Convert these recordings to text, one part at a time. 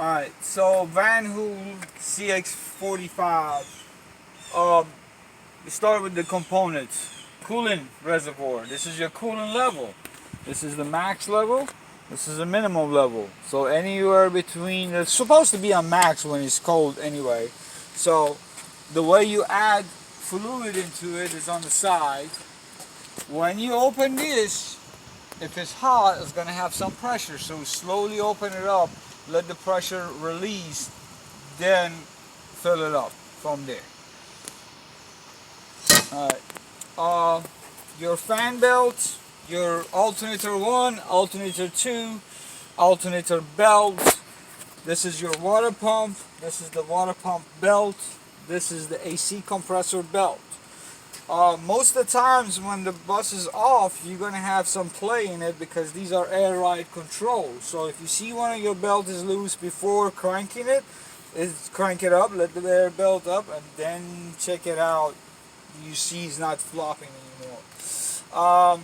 Alright, so Van Hool CX45. Um, we start with the components. Coolant reservoir. This is your coolant level. This is the max level. This is the minimum level. So anywhere between, it's supposed to be a max when it's cold anyway. So the way you add fluid into it is on the side. When you open this, if it's hot, it's going to have some pressure. So slowly open it up, let the pressure release, then fill it up from there. Alright. Your fan belt, your alternator 1, alternator 2, alternator belt. This is your water pump. This is the water pump belt. This is the AC compressor belt. Most of the times when the bus is off, you're going to have some play in it because these are air ride controls. So if you see one of your belt is loose before cranking it, crank it up, let the air belt up, and then check it out. You see it's not flopping anymore.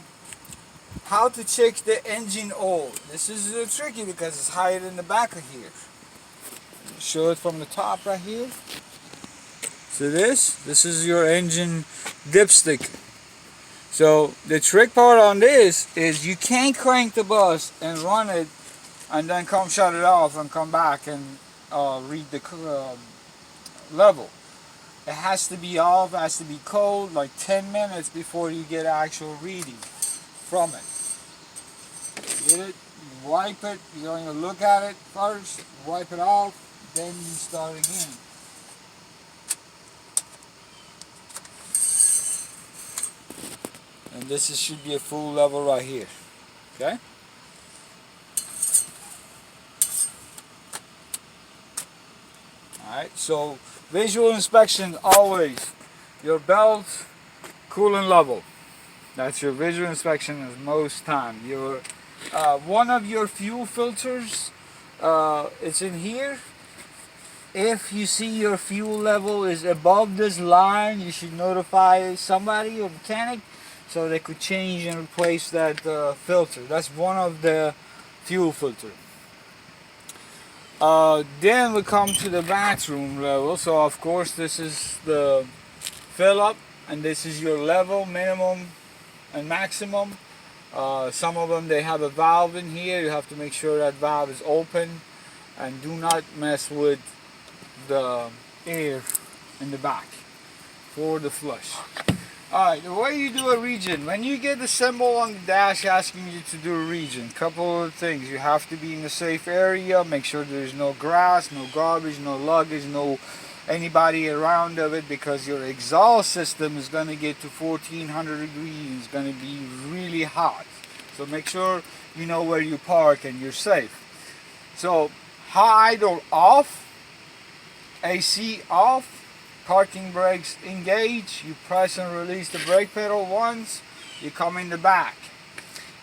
How to check the engine oil. This is tricky because it's higher in the back of here. Show it from the top right here. So this is your engine dipstick. So the trick part on this is you can't crank the bus and run it and then come shut it off and come back and read the level. It has to be off, it has to be cold, like 10 minutes before you get actual reading from it. Get it, you wipe it, you're going to look at it first, wipe it off, then you start again. And this should be a full level right here. Okay? Alright, so visual inspection always. Your belt, coolant level. That's your visual inspection is most time. Your one of your fuel filters, it's in here. If you see your fuel level is above this line, you should notify somebody or mechanic so they could change and replace that filter. That's one of the fuel filter. Then we come to the bathroom level. So of course this is the fill up, and this is your level, minimum and maximum. Some of them they have a valve in here. You have to make sure that valve is open, and do not mess with the air in the back for the flush. Alright, the way you do a region, when you get the symbol on the dash asking you to do a region, couple of things. You have to be in a safe area, make sure there's no grass, no garbage, no luggage, no anybody around of it, because your exhaust system is going to get to 1400 degrees. It's going to be really hot. So make sure you know where you park and you're safe. So high idle off, AC off, parking brakes engage, you press and release the brake pedal once, you come in the back.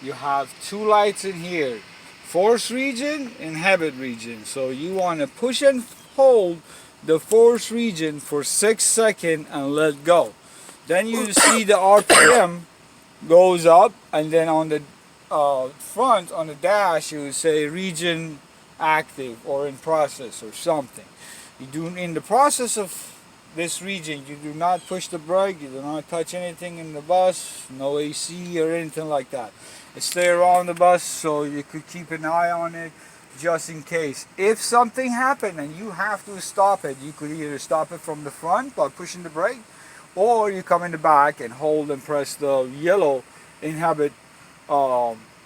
You have two lights in here, force region and habit region. So you want to push and hold the force region for 6 seconds and let go. Then you see the RPM goes up, and then on the front, on the dash, you would say region active or in process or something. You do in the process of this region, you do not push the brake, you do not touch anything in the bus, no AC or anything like that. Stay around the bus so you could keep an eye on it just in case. If something happened and you have to stop it, you could either stop it from the front by pushing the brake, or you come in the back and hold and press the yellow inhabit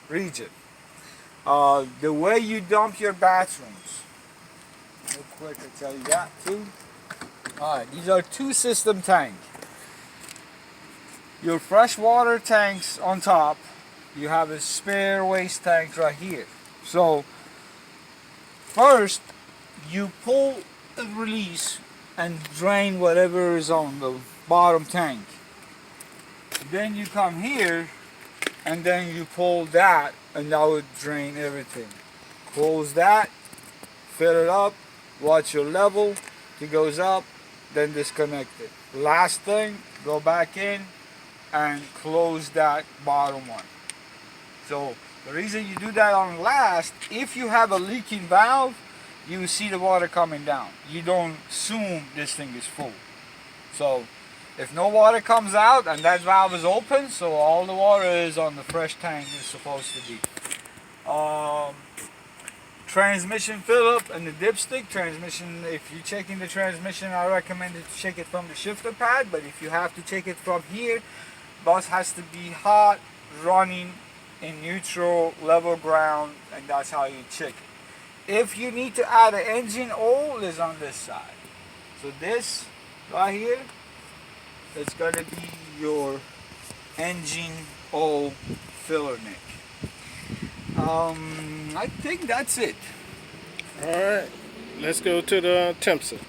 region. The way you dump your bathrooms, real quick I'll tell you that too. Alright, these are two system tanks. Your freshwater tanks on top, you have a spare waste tank right here. So first you pull and release and drain whatever is on the bottom tank. Then you come here and then you pull that, and that would drain everything. Close that, fill it up, watch your level, it goes up, then disconnect it. Last thing, go back in and close that bottom one. So the reason you do that on last, if you have a leaking valve, you will see the water coming down. You don't assume this thing is full. So if no water comes out and that valve is open, so all the water is on the fresh tank is supposed to be. Transmission fill-up and the dipstick transmission, if you're checking the transmission, I recommend to check it from the shifter pad, but if you have to check it from here, bus has to be hot, running in neutral, level ground, and that's how you check it. If you need to add an engine oil, is on this side. So this right here, it's gonna be your engine oil filler neck. I think that's it. All right, let's go to the temp set.